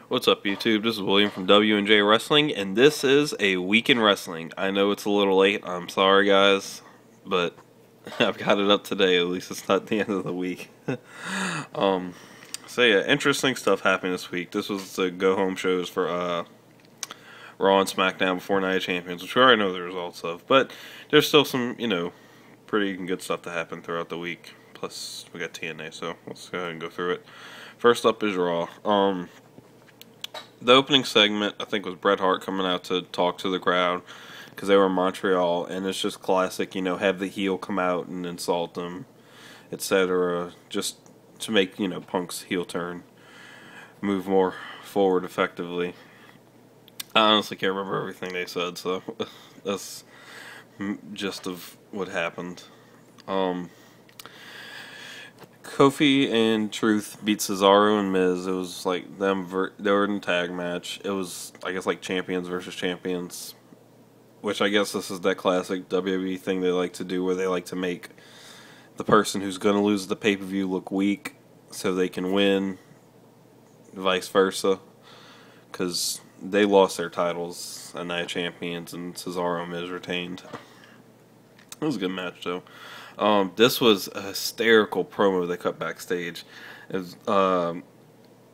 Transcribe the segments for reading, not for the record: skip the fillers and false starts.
What's up, YouTube? This is William from W&J Wrestling, and this is a week in wrestling. I know it's a little late. I'm sorry, guys, but I've got it up today. At least it's not the end of the week. um, so yeah, interesting stuff happened this week. This was the go-home shows for Raw and SmackDown before Night of Champions, which we already know the results of. But there's still some, pretty good stuff to happen throughout the week. Plus, we got TNA, so let's go ahead and go through it. First up is Raw. The opening segment, I think, was Bret Hart coming out to talk to the crowd because they were in Montreal, and it's just classic, have the heel come out and insult them, etc., just to make, Punk's heel turn move more forward effectively. I honestly can't remember everything they said, so that's just of what happened. Kofi and Truth beat Cesaro and Miz. It was like them. They were in a tag match. It was, I guess, like champions versus champions, which I guess this is that classic WWE thing they like to do, where they like to make the person who's going to lose the pay-per-view look weak so they can win, vice versa, because they lost their titles at Night of Champions and Cesaro and Miz retained. It was a good match, though. This was a hysterical promo they cut backstage. It was,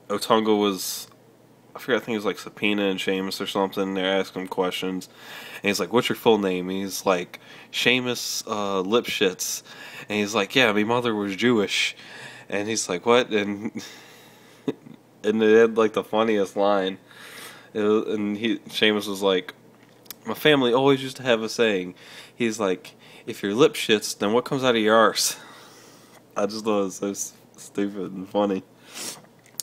Otunga was, I forgot, I think it was like Subpoena and Sheamus or something. They're asking him questions. And he's like, "What's your full name?" And he's like, "Sheamus Lipschitz." And he's like, "Yeah, my mother was Jewish." And he's like, "What?" And and it had like the funniest line. Sheamus was like, "My family always used to have a saying." He's like, "If your lip shits, then what comes out of your arse?" I just thought it was so stupid and funny.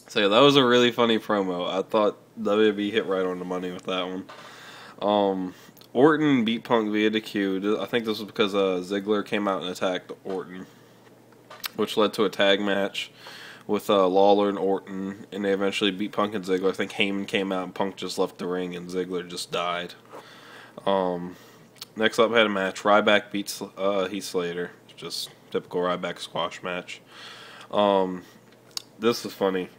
So yeah, that was a really funny promo. I thought WWE hit right on the money with that one. Orton beat Punk via DQ. I think this was because Ziggler came out and attacked Orton, which led to a tag match with Lawler and Orton, and they eventually beat Punk and Ziggler. I think Heyman came out and Punk just left the ring, and Ziggler just died. Next up, had a match. Ryback beats Heath Slater. Just typical Ryback squash match. This was funny.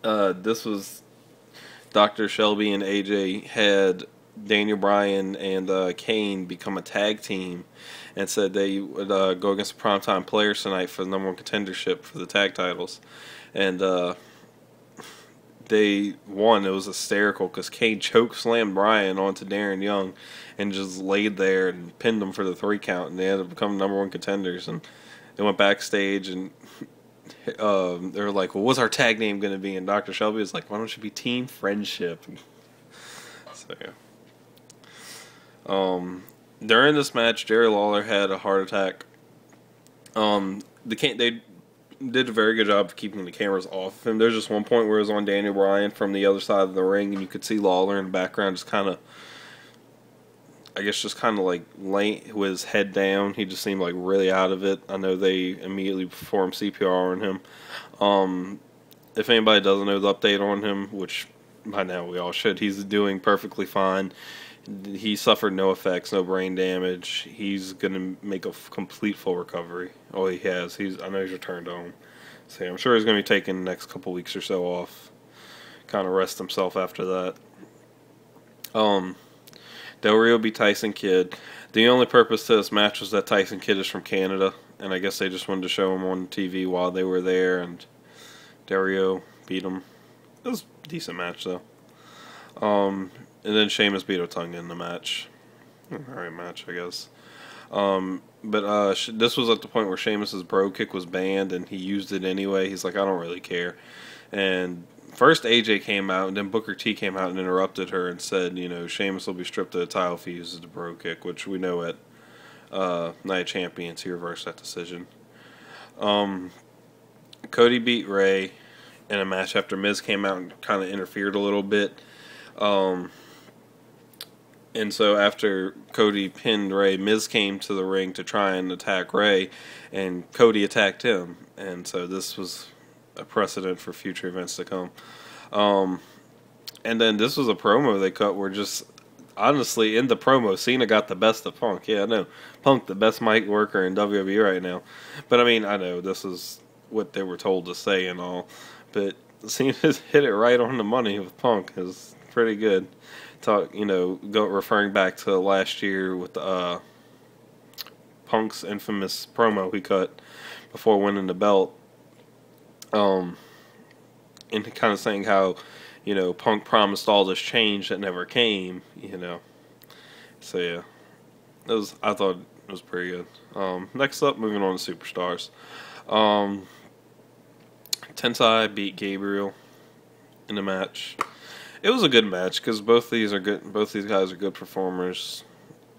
This was Dr. Shelby and AJ had Daniel Bryan and Kane become a tag team and said they would go against the Primetime Players tonight for the number one contendership for the tag titles. And they won. It was hysterical because Kane chokeslammed Bryan onto Darren Young and just laid there and pinned him for the 3 count, and they ended up becoming number one contenders. And they went backstage and they were like, "Well, what's our tag name going to be?" And Dr. Shelby was like, "Why don't you be Team Friendship?" So yeah. During this match, Jerry Lawler had a heart attack. They did a very good job of keeping the cameras off of him. There's just one point where it was on Daniel Bryan from the other side of the ring, and you could see Lawler in the background just kind of, like laying with his head down. He just seemed like really out of it. I know they immediately performed CPR on him. If anybody doesn't know the update on him, which by now we all should, he's doing perfectly fine. He suffered no effects, no brain damage. He's going to make a complete full recovery. Oh, he has. I know he's returned home. So I'm sure he's going to be taking the next couple weeks or so off. Kind of rest himself after that. Del Rio beat Tyson Kidd. The only purpose to this match was that Tyson Kidd is from Canada, and I guess they just wanted to show him on TV while they were there, and Del Rio beat him. It was a decent match, though. And then Sheamus beat Otunga in the match. Alright match, I guess. But this was at the point where Sheamus's bro kick was banned, and he used it anyway. He's like, "I don't really care." And first AJ came out, and then Booker T came out and interrupted her and said, Sheamus will be stripped of the title if he uses the bro kick, which we know at Night of Champions he reversed that decision. Cody beat Ray in a match after Miz came out and kind of interfered a little bit. And so after Cody pinned Ray, Miz came to the ring to try and attack Ray, and Cody attacked him. And so this was a precedent for future events to come. And then this was a promo they cut where just, honestly, in the promo, Cena got the best of Punk. Yeah, I know. Punk, the best mic worker in WWE right now. But I mean, I know this is what they were told to say and all. But seems to hit it right on the money with Punk. Is pretty good. Talk, referring back to last year with Punk's infamous promo he cut before winning the belt. And kind of saying how, Punk promised all this change that never came. So yeah, I thought it was pretty good. Next up, moving on to Superstars. Tensai beat Gabriel in the match. It was a good match because both these guys are good performers.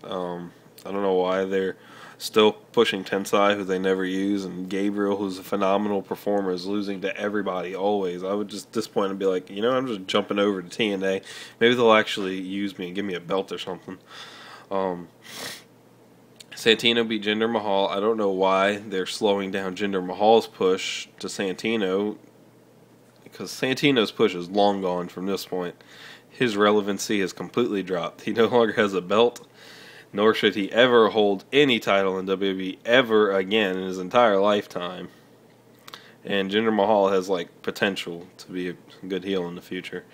I don't know why they're still pushing Tensai, who they never use, and Gabriel, who's a phenomenal performer, is losing to everybody always. I would just disappoint and be like, I'm just jumping over to TNA. Maybe they'll actually use me and give me a belt or something. Santino beat Jinder Mahal. I don't know why they're slowing down Jinder Mahal's push to Santino, because Santino's push is long gone from this point. His relevancy has completely dropped. He no longer has a belt, nor should he ever hold any title in WWE ever again in his entire lifetime. And Jinder Mahal has potential to be a good heel in the future.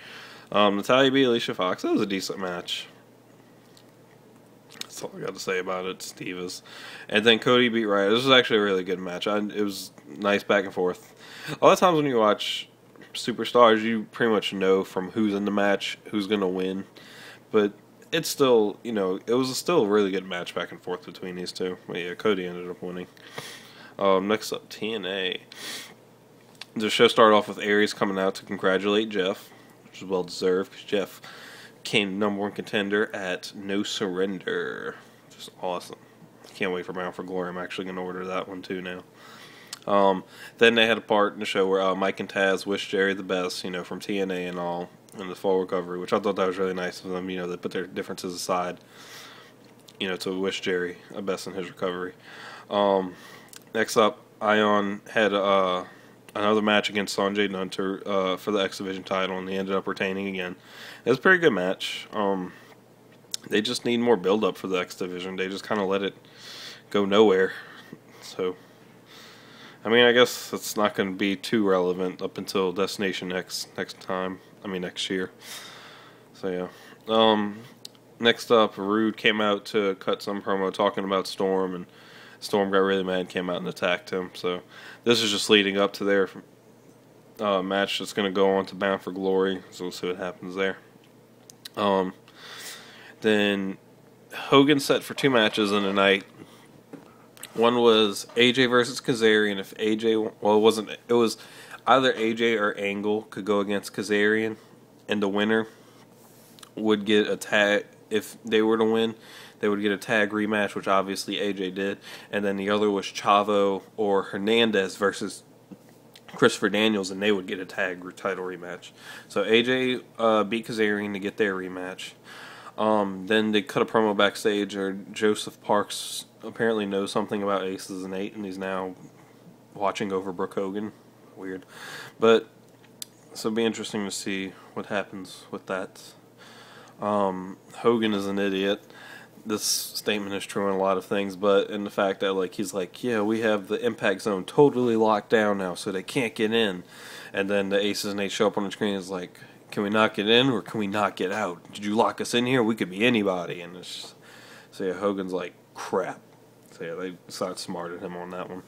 Natalya beat Alicia Fox. That was a decent match. That's all I got to say about it. It's Divas. And then Cody beat Riot. This was actually a really good match. It was nice back and forth. A lot of times when you watch Superstars, you pretty much know from who's in the match who's going to win. But it's still, it was still a really good match back and forth between these two. But yeah, Cody ended up winning. Next up, TNA. The show started off with Aries coming out to congratulate Jeff, which is well deserved because Jeff became number one contender at No Surrender. Just awesome. Can't wait for Bound for Glory. I'm actually going to order that one too now. Then they had a part in the show where Mike and Taz wished Jerry the best, from TNA and all, in the full recovery, which I thought that was really nice of them. They put their differences aside, to wish Jerry the best in his recovery. Next up, Ion had another match against Sanjay Dutt for the X Division title, and he ended up retaining again. It was a pretty good match. They just need more build-up for the X Division. They just kind of let it go nowhere. So, I guess it's not going to be too relevant up until Destination X next year. So, yeah. Next up, Rude came out to cut some promo talking about Storm, and Storm got really mad and came out and attacked him. So, this is just leading up to their match that's going to go on to Bound for Glory. So, we'll see what happens there. Then Hogan set for 2 matches in a night. One was AJ versus Kazarian. If AJ, it was either AJ or Angle could go against Kazarian, and the winner would get a tag. If they were to win, they would get a tag rematch, which obviously AJ did. And then the other was Chavo or Hernandez versus Christopher Daniels, and they would get a tag title rematch. So AJ beat Kazarian to get their rematch. Then they cut a promo backstage, or Joseph Parks apparently knows something about Aces and 8, and he's now watching over Brooke Hogan. Weird. But, so it'll be interesting to see what happens with that. Hogan is an idiot. This statement is true in a lot of things, but in the fact that he's like, yeah, we have the Impact Zone totally locked down now, so they can't get in. And then the Aces and 8 show up on the screen and is like, can we not get in or can we not get out? Did you lock us in here? We could be anybody. And so yeah, Hogan's like, crap. So yeah, they decided smarted him on that one.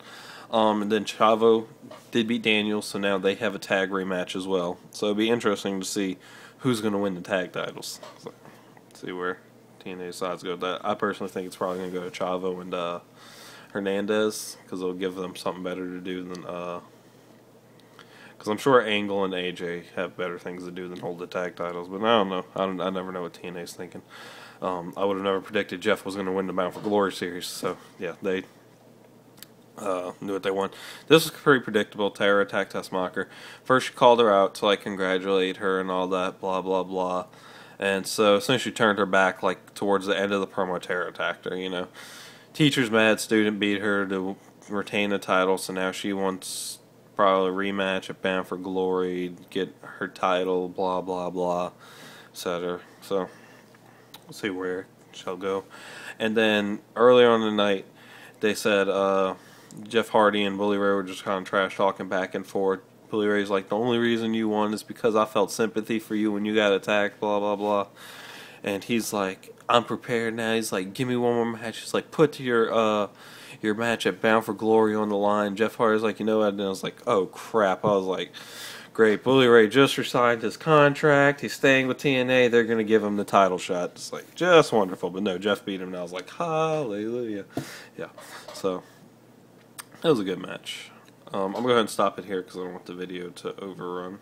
And then Chavo did beat Daniels, so now they have a tag rematch as well. So it'll be interesting to see who's going to win the tag titles. So, see where TNA decides to go with that. I personally think it's probably going to go to Chavo and Hernandez, because it'll give them something better to do than because I'm sure Angle and AJ have better things to do than hold the tag titles. But I don't know. I never know what TNA's thinking. I would have never predicted Jeff was going to win the Bound for Glory series. So, yeah, they knew what they won. This was pretty predictable. Tara attacked Tessmacher. First, she called her out to, congratulate her and all that, blah, blah, blah. And so, as soon as she turned her back, towards the end of the promo, Tara attacked her, Teacher's mad, student beat her to retain the title, so now she wants probably a rematch at Bound for Glory, get her title, blah, blah, blah, etc. So, we'll see where she'll go. And then, earlier on in the night, they said Jeff Hardy and Bully Ray were just kind of trash talking back and forth. Bully Ray's like, the only reason you won is because I felt sympathy for you when you got attacked, blah, blah, blah. And he's like, I'm prepared now. He's like, give me one more match. He's like, put your match at Bound for Glory on the line. Jeff Hardy's like, you know what? And I was like, oh, crap. I was like, great. Bully Ray just resigned his contract. He's staying with TNA. They're going to give him the title shot. It's like, just wonderful. But no, Jeff beat him, and I was like, hallelujah. Yeah. So, that was a good match. I'm going to go ahead and stop it here because I don't want the video to overrun.